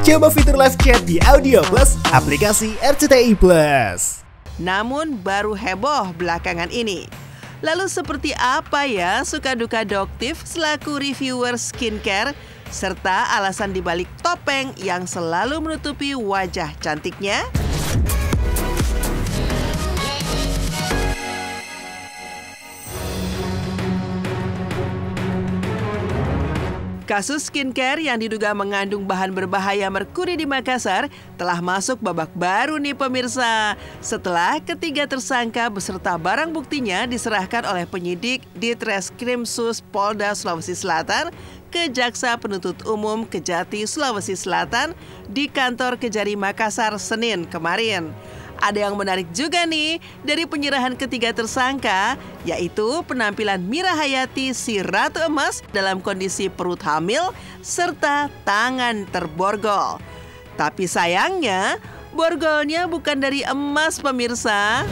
Coba fitur live chat di Audio Plus, aplikasi RCTI Plus. Namun baru heboh belakangan ini. Lalu seperti apa ya suka duka Doktif selaku reviewer skincare, serta alasan dibalik topeng yang selalu menutupi wajah cantiknya? Kasus skincare yang diduga mengandung bahan berbahaya merkuri di Makassar telah masuk babak baru nih pemirsa. Setelah ketiga tersangka beserta barang buktinya diserahkan oleh penyidik di Treskrimsus Polda Sulawesi Selatan ke Jaksa Penuntut Umum Kejati Sulawesi Selatan di kantor Kejari Makassar Senin kemarin. Ada yang menarik juga nih dari penyerahan ketiga tersangka, yaitu penampilan Mira Hayati si Ratu Emas dalam kondisi perut hamil serta tangan terborgol. Tapi sayangnya, borgolnya bukan dari emas pemirsa.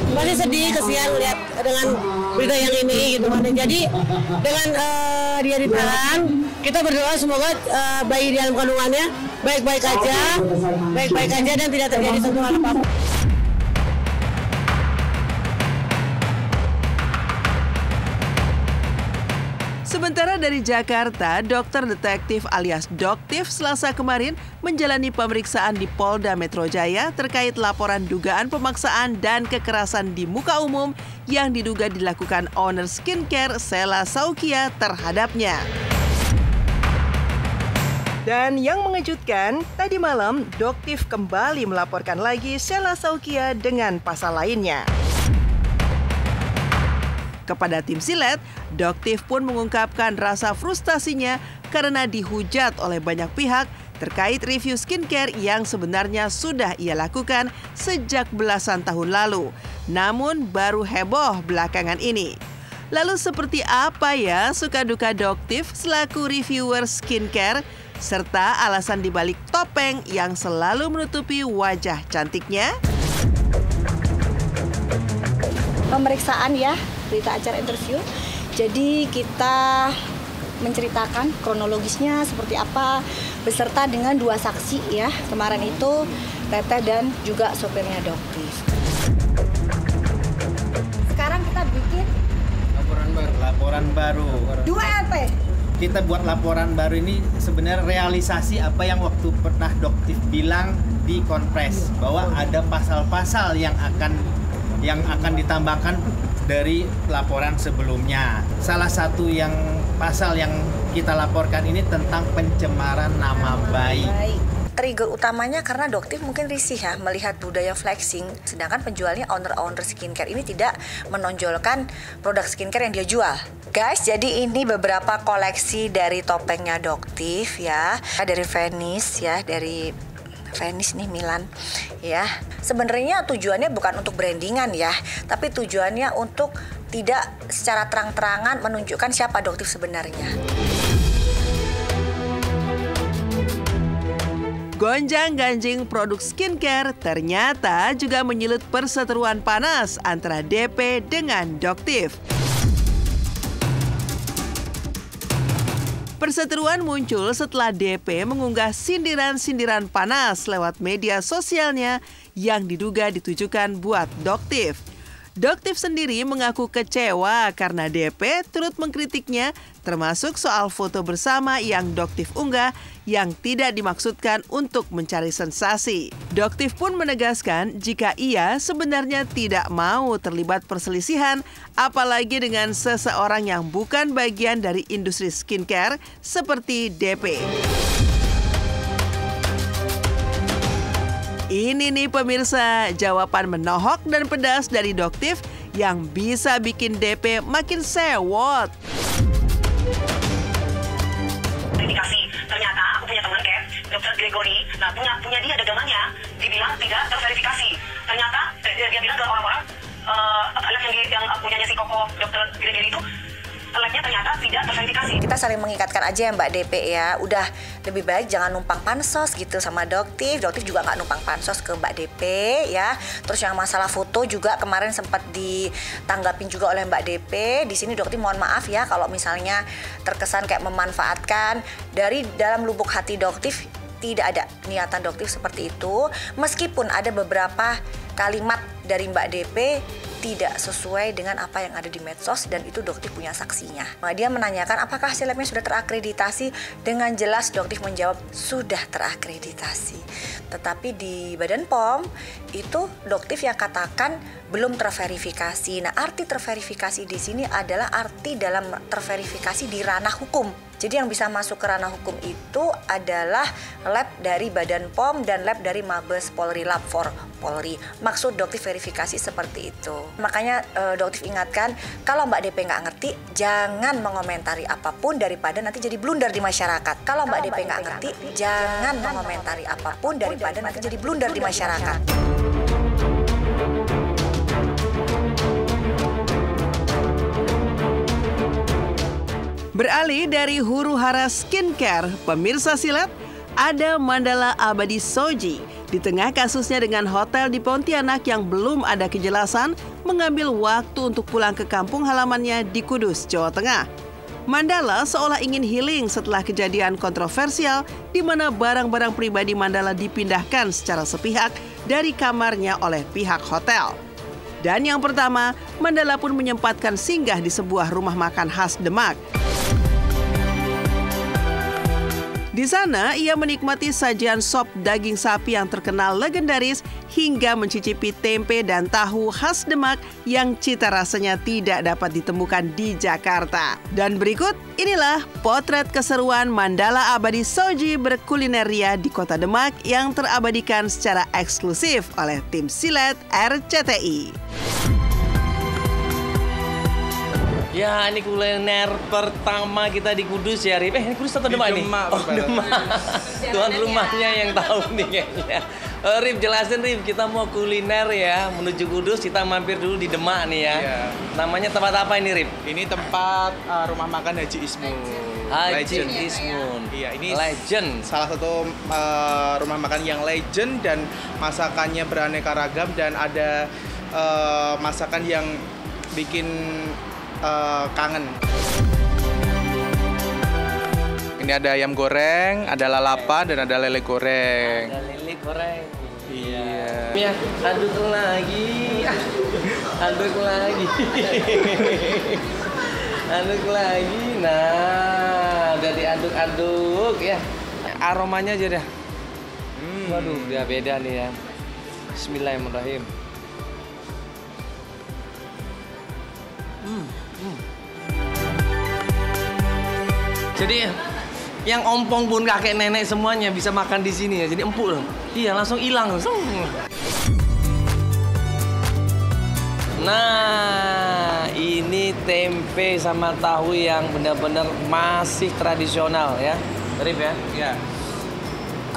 Masih sedih, kesian lihat dengan berita yang ini gitu kan. Jadi dengan dia ditahan, kita berdoa semoga bayi di dalam kandungannya baik-baik aja dan tidak terjadi satu hal apa-apa. Sementara dari Jakarta, dokter detektif alias Doktif Selasa kemarin menjalani pemeriksaan di Polda Metro Jaya terkait laporan dugaan pemaksaan dan kekerasan di muka umum yang diduga dilakukan owner skincare Sela Saukia terhadapnya. Dan yang mengejutkan, tadi malam Doktif kembali melaporkan lagi Sela Saukia dengan pasal lainnya. Kepada tim Silet, Doktif pun mengungkapkan rasa frustasinya karena dihujat oleh banyak pihak terkait review skincare yang sebenarnya sudah ia lakukan sejak belasan tahun lalu. Namun baru heboh belakangan ini. Lalu seperti apa ya suka duka Doktif selaku reviewer skincare, serta alasan dibalik topeng yang selalu menutupi wajah cantiknya? Pemeriksaan ya, berita acara interview. Jadi kita menceritakan kronologisnya seperti apa beserta dengan dua saksi ya. Kemarin itu Teteh dan juga sopirnya Doktif. Sekarang kita bikin laporan baru. 2 LP. Kita buat laporan baru ini sebenarnya realisasi apa yang waktu pernah Doktif bilang di konpres bahwa ada pasal-pasal yang akan ditambahkan dari laporan sebelumnya. Salah satu yang pasal yang kita laporkan ini tentang pencemaran nama baik. Trigger utamanya karena Doktif mungkin risih ya melihat budaya flexing, sedangkan penjualnya owner skincare ini tidak menonjolkan produk skincare yang dia jual. Guys, jadi ini beberapa koleksi dari topengnya Doktif ya, dari Venice ya, dari Venice nih Milan ya. Sebenarnya tujuannya bukan untuk brandingan ya, tapi tujuannya untuk tidak secara terang-terangan menunjukkan siapa Doktif sebenarnya. Gonjang-ganjing produk skincare ternyata juga menyulut perseteruan panas antara DP dengan Doktif. Perseteruan muncul setelah DP mengunggah sindiran-sindiran panas lewat media sosialnya yang diduga ditujukan buat Doktif. Doktif sendiri mengaku kecewa karena DP turut mengkritiknya, termasuk soal foto bersama yang Doktif unggah yang tidak dimaksudkan untuk mencari sensasi. Doktif pun menegaskan jika ia sebenarnya tidak mau terlibat perselisihan, apalagi dengan seseorang yang bukan bagian dari industri skincare seperti DP. Ini nih pemirsa, jawaban menohok dan pedas dari Doktif yang bisa bikin DP makin sewot. Verifikasi, ternyata aku punya teman kayak Dr. Gregory, nah punya dia dagangannya, dibilang tidak terverifikasi. Ternyata dia bilang ke orang-orang, anak yang punyanya si Koko Dr. Gregory itu labnya ternyata tidak terverifikasi. Kita saling mengikatkan aja ya Mbak DP ya. Udah lebih baik jangan numpang pansos gitu sama Doktif. Doktif juga nggak numpang pansos ke Mbak DP ya. Terus yang masalah foto juga kemarin sempat ditanggapin juga oleh Mbak DP. Di sini Doktif mohon maaf ya kalau misalnya terkesan kayak memanfaatkan. Dari dalam lubuk hati Doktif tidak ada niatan Doktif seperti itu. Meskipun ada beberapa kalimat dari Mbak DP tidak sesuai dengan apa yang ada di medsos dan itu Doktif punya saksinya. Nah, dia menanyakan apakah hasil labnya sudah terakreditasi. Dengan jelas Doktif menjawab sudah terakreditasi. Tetapi di Badan POM itu Doktif yang katakan belum terverifikasi. Nah, arti terverifikasi di sini adalah arti dalam terverifikasi di ranah hukum. Jadi yang bisa masuk ke ranah hukum itu adalah lab dari Badan POM dan lab dari Mabes Polri, Lab 4 Polri. Maksud Doktif verifikasi seperti itu. Makanya Doktif ingatkan, kalau Mbak DP nggak ngerti, jangan mengomentari apapun daripada nanti jadi blunder di masyarakat. Kalau Mbak DP nggak ngerti, jangan mengomentari apapun daripada nanti jadi blunder di masyarakat. Beralih dari huru-hara skincare, pemirsa silat, ada Mandala Abadi Shoji. Di tengah kasusnya dengan hotel di Pontianak yang belum ada kejelasan, mengambil waktu untuk pulang ke kampung halamannya di Kudus, Jawa Tengah. Mandala seolah ingin healing setelah kejadian kontroversial di mana barang-barang pribadi Mandala dipindahkan secara sepihak dari kamarnya oleh pihak hotel. Dan yang pertama, Mandala pun menyempatkan singgah di sebuah rumah makan khas Demak. Di sana, ia menikmati sajian sop daging sapi yang terkenal legendaris hingga mencicipi tempe dan tahu khas Demak yang cita rasanya tidak dapat ditemukan di Jakarta. Dan berikut, inilah potret keseruan Mandala Abadi Shoji berkulineria di kota Demak yang terabadikan secara eksklusif oleh tim Silat RCTI. Ya, ini kuliner pertama kita di Kudus ya, Rip. Ini Kudus atau Demak nih? Oh, Demak. Tuan rumahnya yang tahu nih kayaknya. Rip, jelasin Rip, kita mau kuliner ya, menuju Kudus, kita mampir dulu di Demak nih ya. Iya. Namanya tempat apa ini, Rip? Ini tempat rumah makan Haji Ismun. Haji Ismun. Iya, ini legend. Salah satu rumah makan yang legend dan masakannya beraneka ragam dan ada masakan yang bikin kangen. Ini ada ayam goreng, ada lalapan dan ada lele goreng. Ada lele goreng. Iya. Ya, aduk lagi. Aduk lagi. Aduk lagi. Nah, udah diaduk-aduk ya. Aromanya aja dah. Waduh, dia beda nih ya. Bismillahirrahmanirrahim. Jadi yang ompong pun kakek nenek semuanya bisa makan di sini ya. Jadi empuk loh. Iya, langsung hilang. Nah, ini tempe sama tahu yang benar-benar masih tradisional ya. Rip ya? Iya.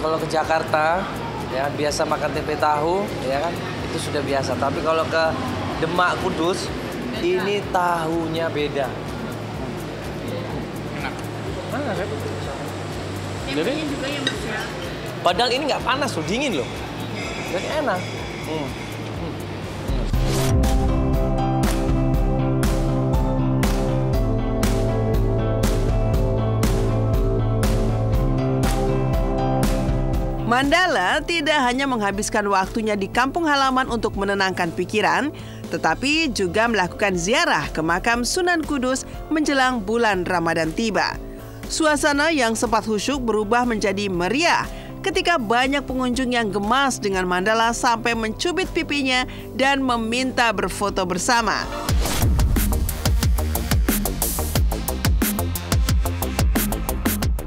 Kalau ke Jakarta ya biasa makan tempe tahu ya kan. Itu sudah biasa. Tapi kalau ke Demak Kudus ini tahunya beda. Enak. Mana, Rep? Tempenya juga yang besar. Padahal ini nggak panas loh, dingin loh. Jadi enak. Mandala tidak hanya menghabiskan waktunya di kampung halaman untuk menenangkan pikiran, tetapi juga melakukan ziarah ke makam Sunan Kudus menjelang bulan Ramadan tiba. Suasana yang sempat khusyuk berubah menjadi meriah ketika banyak pengunjung yang gemas dengan Mandala sampai mencubit pipinya dan meminta berfoto bersama.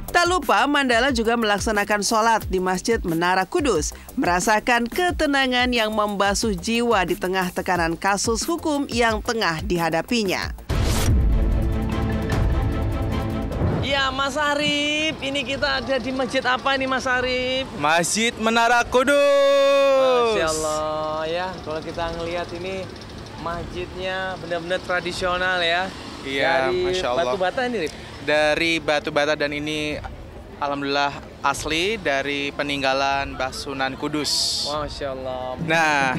Tak lupa, Mandala juga melaksanakan sholat di Masjid Menara Kudus, merasakan ketenangan yang membasuh jiwa di tengah tekanan kasus hukum yang tengah dihadapinya. Ya, Mas Arif, ini kita ada di masjid apa ini, Mas Arif? Masjid Menara Kudus. Masya Allah ya, kalau kita ngelihat ini masjidnya benar-benar tradisional ya. Iya, dari Masya Allah. batu bata ini, Rip? Dari batu bata dan ini alhamdulillah asli dari peninggalan Mbah Sunan Kudus. Masya Allah. Nah,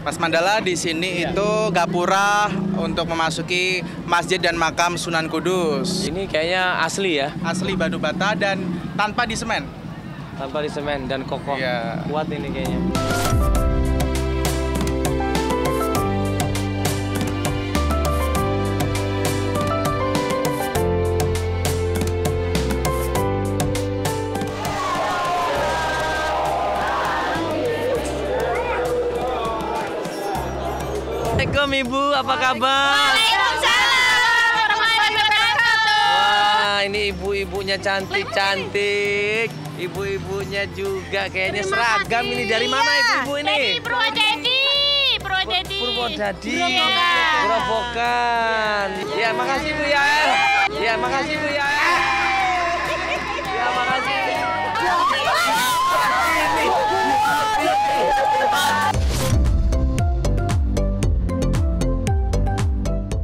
Mas Mandala, di sini itu gapura untuk memasuki masjid dan makam Sunan Kudus. Ini kayaknya asli ya? Asli batu bata dan tanpa disemen. Tanpa disemen dan kokoh. Iya. Kuat ini kayaknya. Assalamualaikum Ibu, apa kabar? Waalaikumsalam warahmatullahi wabarakatuh. Wah, ini ibu-ibunya cantik-cantik. Ibu-ibunya juga kayaknya seragam ini. Dari mana ibu-ibu ini? Dari Purwodadi. Purwodadi. Gerobokan. Ya, makasih Bu ya. Ya, makasih Bu ya. Ya, makasih.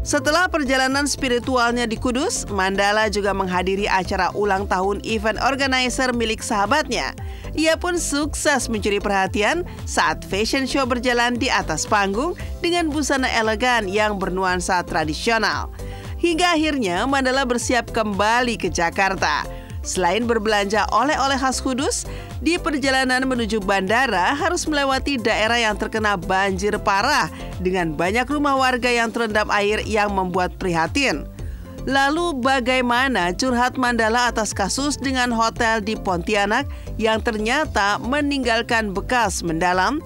Setelah perjalanan spiritualnya di Kudus, Mandala juga menghadiri acara ulang tahun event organizer milik sahabatnya. Ia pun sukses mencuri perhatian saat fashion show berjalan di atas panggung dengan busana elegan yang bernuansa tradisional. Hingga akhirnya Mandala bersiap kembali ke Jakarta. Selain berbelanja oleh-oleh khas Kudus, di perjalanan menuju bandara harus melewati daerah yang terkena banjir parah dengan banyak rumah warga yang terendam air yang membuat prihatin. Lalu bagaimana curhat Mandala atas kasus dengan hotel di Pontianak yang ternyata meninggalkan bekas mendalam?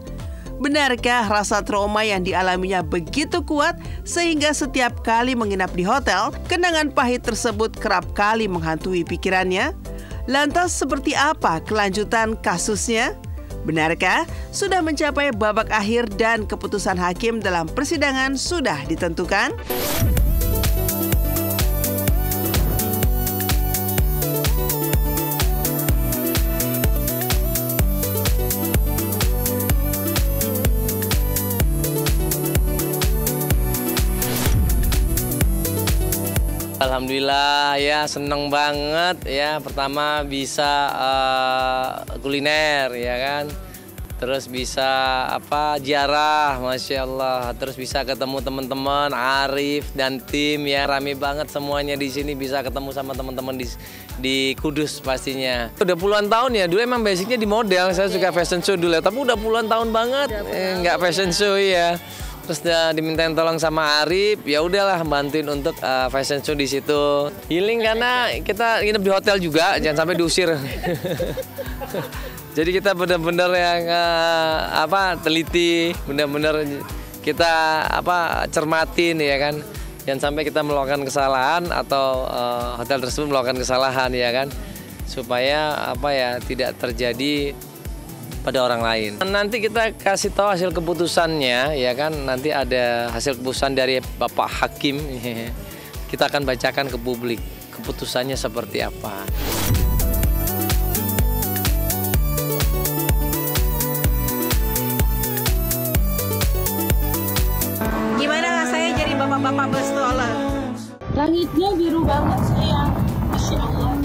Benarkah rasa trauma yang dialaminya begitu kuat sehingga setiap kali menginap di hotel, kenangan pahit tersebut kerap kali menghantui pikirannya? Lantas seperti apa kelanjutan kasusnya? Benarkah sudah mencapai babak akhir dan keputusan hakim dalam persidangan sudah ditentukan? Alhamdulillah ya, seneng banget ya. Pertama bisa kuliner ya kan, terus bisa ziarah, Masya Allah, terus bisa ketemu teman-teman Arif dan tim ya, rame banget semuanya di sini, bisa ketemu sama teman-teman di Kudus pastinya. Udah puluhan tahun ya, dulu emang basicnya di model, saya suka fashion show dulu, tapi udah puluhan tahun banget nggak fashion show ya. Terus dimintain tolong sama Arif, ya udahlah bantuin untuk fashion show di situ. Healing karena kita nginep di hotel juga, jangan sampai diusir. Jadi kita benar-benar yang teliti, benar-benar kita cermatin ya kan. Jangan sampai kita melakukan kesalahan atau hotel tersebut melakukan kesalahan ya kan. Supaya tidak terjadi pada orang lain. Nanti kita kasih tahu hasil keputusannya ya kan, nanti ada hasil keputusan dari Bapak Hakim. Kita akan bacakan ke publik keputusannya seperti apa. Gimana rasanya jadi bapak-bapak bestola? Langitnya biru banget sayang. Masya Allah.